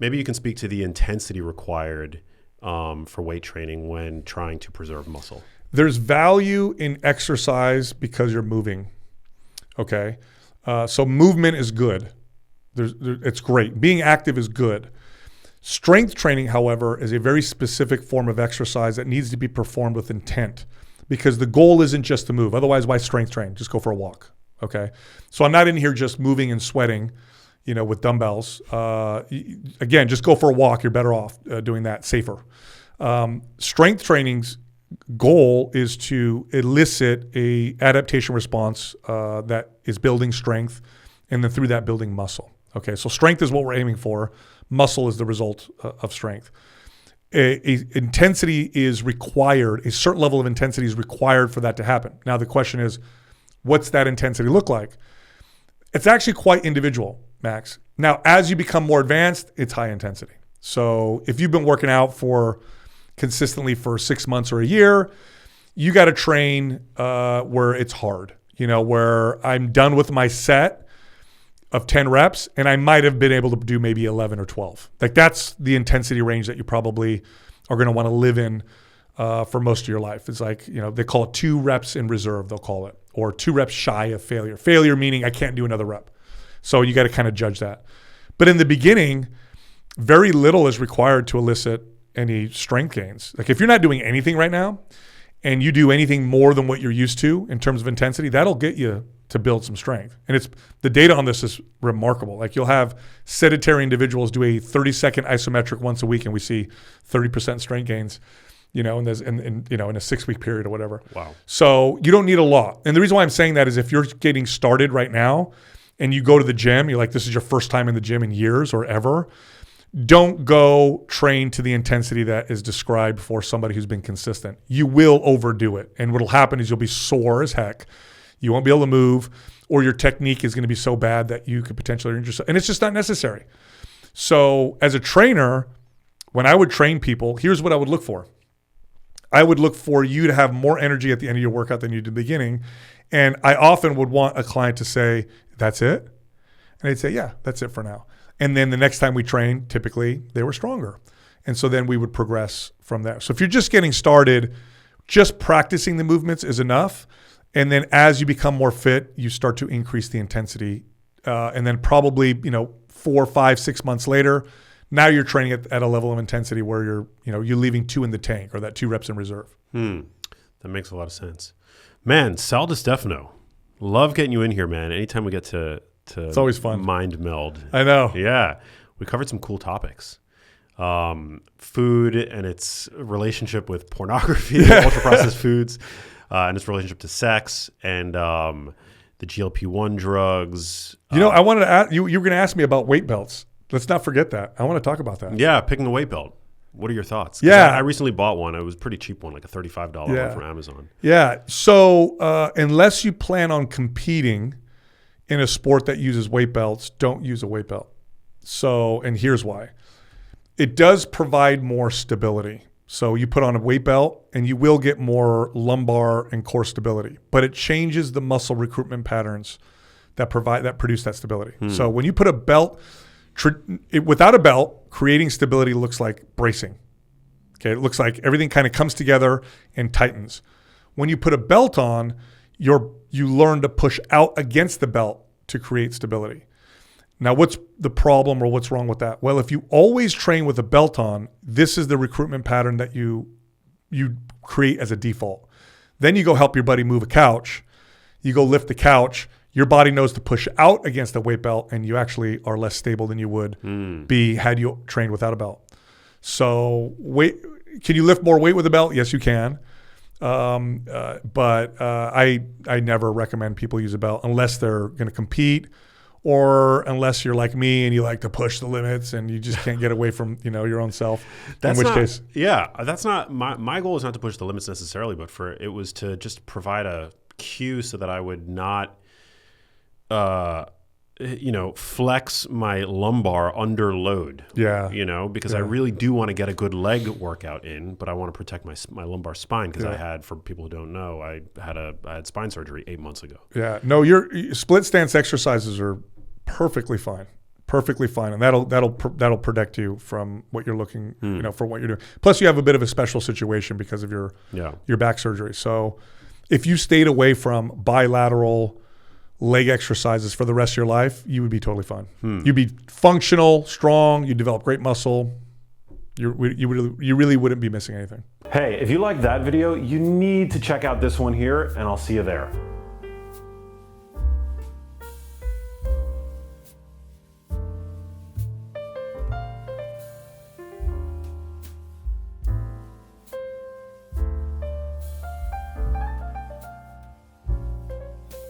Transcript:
Maybe you can speak to the intensity required for weight training when trying to preserve muscle. There's value in exercise because you're moving. Okay. So movement is good. It's great. Being active is good. Strength training, however, is a very specific form of exercise that needs to be performed with intent, because the goal isn't just to move. Otherwise, why strength train? Just go for a walk. Okay. So I'm not in here just moving and sweating, with dumbbells. Again, just go for a walk. You're better off doing that, safer. Strength training's goal is to elicit a adaptation response that is building strength, and then through that building muscle. Okay, so strength is what we're aiming for. Muscle is the result of strength. Intensity is required. A certain level of intensity is required for that to happen. Now the question is, what's that intensity look like? It's actually quite individual, Max. Now, as you become more advanced, it's high intensity. So if you've been working out consistently for 6 months or a year, you got to train where it's hard, where I'm done with my set of 10 reps and I might have been able to do maybe 11 or 12. Like that's the intensity range that you probably are going to want to live in for most of your life. It's like, they call it 2 reps in reserve, they'll call it, or 2 reps shy of failure. Failure meaning I can't do another rep. So you got to kind of judge that. But in the beginning, very little is required to elicit any strength gains. Like if you're not doing anything right now and you do anything more than what you're used to in terms of intensity, that'll get you to build some strength. And the data on this is remarkable. Like you'll have sedentary individuals do a 30-second isometric once a week and we see 30% strength gains, in a 6-week period or whatever. Wow. So you don't need a lot. And the reason why I'm saying that is if you're getting started right now and you go to the gym, you're like, this is your first time in the gym in years or ever, don't go train to the intensity that is described for somebody who's been consistent. You will overdo it. And what'll happen is you'll be sore as heck. You won't be able to move, or your technique is going to be so bad that you could potentially injure yourself. And it's just not necessary. So as a trainer, when I would train people, here's what I would look for. I would look for you to have more energy at the end of your workout than you did at the beginning. And I often would want a client to say, that's it? And they'd say, yeah, that's it for now. And then the next time we trained, typically they were stronger. And so then we would progress from there. So if you're just getting started, just practicing the movements is enough. And then as you become more fit, you start to increase the intensity. And then probably, 4, 5, 6 months later, now you're training at a level of intensity where you're leaving 2 in the tank, or that 2 reps in reserve. That makes a lot of sense. Man, Sal Di Stefano, love getting you in here, man. Anytime we get to it's always fun. Mind meld. I know. Yeah. We covered some cool topics. Food and its relationship with pornography, ultra-processed foods, and its relationship to sex, and the GLP-1 drugs. I wanted to ask you were going to ask me about weight belts. Let's not forget that. I want to talk about that. Yeah, picking a weight belt. What are your thoughts? Yeah. I recently bought one. It was a pretty cheap one, like a $35 one from Amazon. Yeah. So unless you plan on competing in a sport that uses weight belts, don't use a weight belt. So, and here's why. It does provide more stability. So you put on a weight belt and you will get more lumbar and core stability, but it changes the muscle recruitment patterns that produce that stability. So when you put a belt, without a belt, creating stability looks like bracing. Okay, it looks like everything kind of comes together and tightens. When you put a belt on, you learn to push out against the belt to create stability. Now, what's the problem or what's wrong with that? Well, if you always train with a belt on, this is the recruitment pattern that you create as a default. Then you go help your buddy move a couch. You go lift the couch. Your body knows to push out against the weight belt, and you actually are less stable than you would be had you trained without a belt. So can you lift more weight with a belt? Yes, you can. But I never recommend people use a belt unless they're going to compete, or unless you're like me and you like to push the limits and you just can't get away from your own self. That's not my goal is not to push the limits necessarily, but it was to just provide a cue so that I would not flex my lumbar under load. Yeah. Because I really do want to get a good leg workout in, but I want to protect my lumbar spine because I had, for people who don't know, I had spine surgery 8 months ago. Yeah. No, your split stance exercises are perfectly fine. perfectly fine, and that'll protect you from what you're looking, for what you're doing. Plus, you have a bit of a special situation because of your back surgery. So, if you stayed away from bilateral leg exercises for the rest of your life, you would be totally fine. You'd be functional, strong. You'd develop great muscle. You really wouldn't be missing anything. Hey, if you liked that video, you need to check out this one here, and I'll see you there.